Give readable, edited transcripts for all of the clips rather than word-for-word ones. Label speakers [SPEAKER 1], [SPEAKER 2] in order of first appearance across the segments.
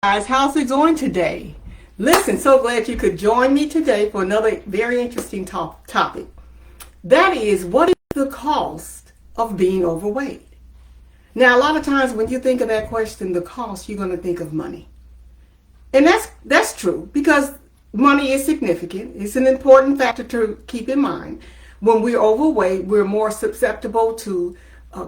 [SPEAKER 1] Guys, how's it going today? Listen, so glad you could join me today for another very interesting topic. That is, what is the cost of being overweight? Now, a lot of times when you think of that question, the cost, you're going to think of money. And that's true because money is significant. It's an important factor to keep in mind. When we're overweight, we're more susceptible to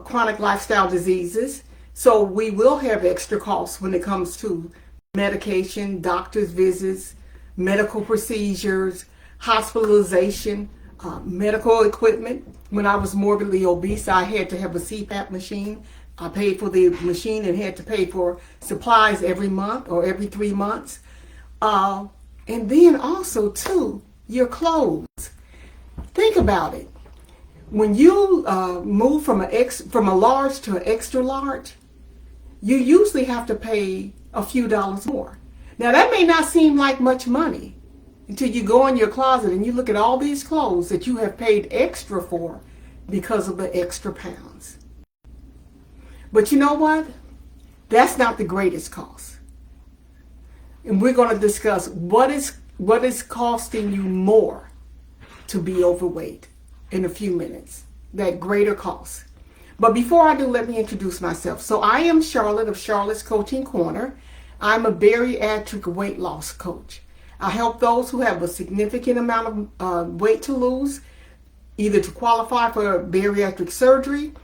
[SPEAKER 1] chronic lifestyle diseases. So we will have extra costs when it comes to medication, doctor's visits, medical procedures, hospitalization, medical equipment. When I was morbidly obese, I had to have a CPAP machine. I paid for the machine and had to pay for supplies every month or every 3 months. And then also, too, your clothes. Think about it. When you move from a large to an extra large, you usually have to pay a few dollars more. Now, that may not seem like much money until you go in your closet and you look at all these clothes that you have paid extra for because of the extra pounds. But you know what? That's not the greatest cost. And we're going to discuss what is costing you more to be overweight in a few minutes, that greater cost. But before I do, let me introduce myself. So I am Charlotte of Charlotte's Coaching Corner. I'm a bariatric weight loss coach. I help those who have a significant amount of weight to lose, either to qualify for bariatric surgery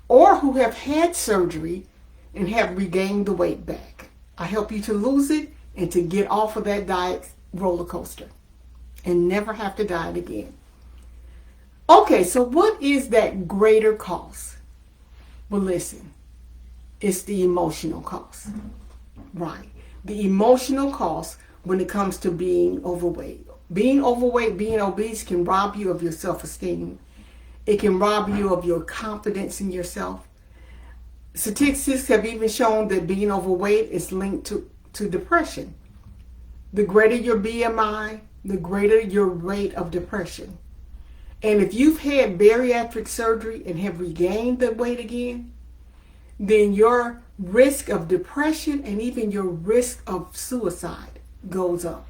[SPEAKER 1] or who have had surgery and have regained the weight back. I help you to lose it and to get off of that diet roller coaster and never have to diet again. Okay, so what is that greater cost? Well, listen, it's the emotional cost, right? The emotional cost when it comes to being overweight. Being overweight, being obese can rob you of your self-esteem. It can rob you of your confidence in yourself. Statistics have even shown that being overweight is linked to depression. The greater your BMI, the greater your rate of depression. And if you've had bariatric surgery and have regained the weight again, then your risk of depression and even your risk of suicide goes up.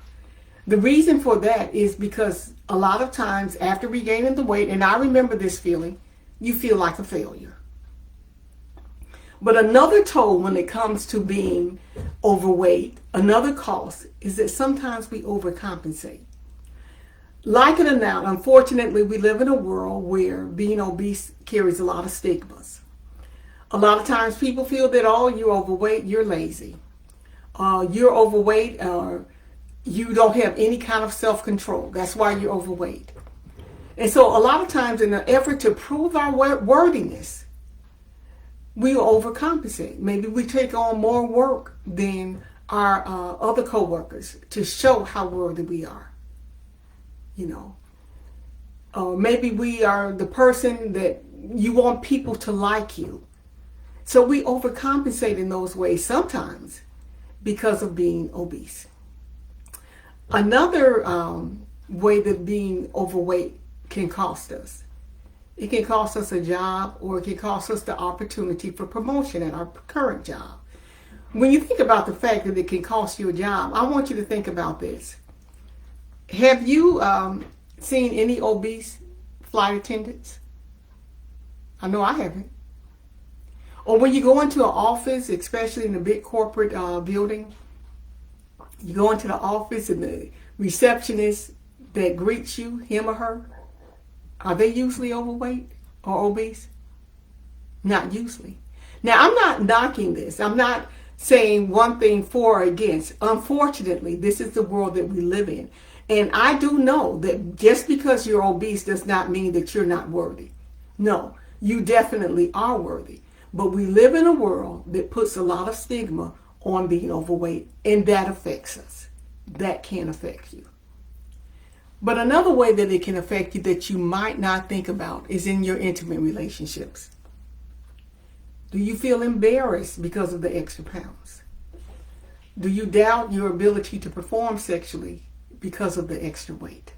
[SPEAKER 1] The reason for that is because a lot of times after regaining the weight, and I remember this feeling, you feel like a failure. But another toll when it comes to being overweight, another cost, is that sometimes we overcompensate. Like it or not, unfortunately, we live in a world where being obese carries a lot of stigmas. A lot of times people feel that, oh, you're overweight, you're lazy. You're overweight, you don't have any kind of self-control. That's why you're overweight. And so a lot of times in an effort to prove our worthiness, we overcompensate. Maybe we take on more work than our other coworkers to show how worthy we are. You know, or maybe we are the person that you want people to like you. So we overcompensate in those ways sometimes because of being obese. Another way that being overweight can cost us. It can cost us a job, or it can cost us the opportunity for promotion at our current job. When you think about the fact that it can cost you a job, I want you to think about this. Have you seen any obese flight attendants? I know I haven't. Or when you go into an office, especially in a big corporate building, you go into the office and the receptionist that greets you, him or her, are they usually overweight or obese? Not usually. Now, I'm not knocking this. I'm not saying one thing for or against. Unfortunately, this is the world that we live in. And I do know that just because you're obese does not mean that you're not worthy. No, you definitely are worthy. But we live in a world that puts a lot of stigma on being overweight, and that affects us. That can affect you. But another way that it can affect you that you might not think about is in your intimate relationships. Do you feel embarrassed because of the extra pounds? Do you doubt your ability to perform sexually because of the extra weight?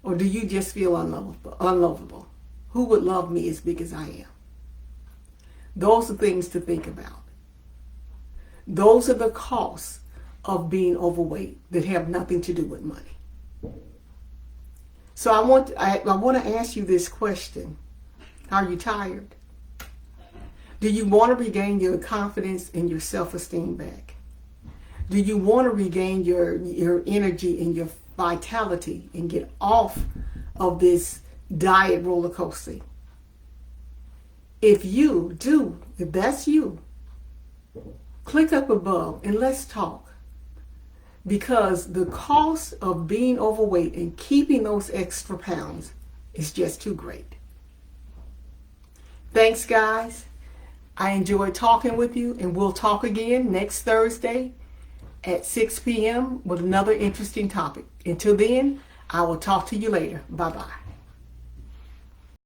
[SPEAKER 1] Or do you just feel unlovable? Who would love me as big as I am? Those are things to think about. Those are the costs of being overweight that have nothing to do with money. So I want to ask you this question. Are you tired? Do you want to regain your confidence and your self-esteem back? Do you want to regain your energy and your vitality and get off of this diet roller coaster? If that's you, click up above and let's talk. Because the cost of being overweight and keeping those extra pounds is just too great. Thanks, guys. I enjoyed talking with you, and we'll talk again next Thursday at 6 p.m. with another interesting topic. Until then, I will talk to you later. Bye-bye.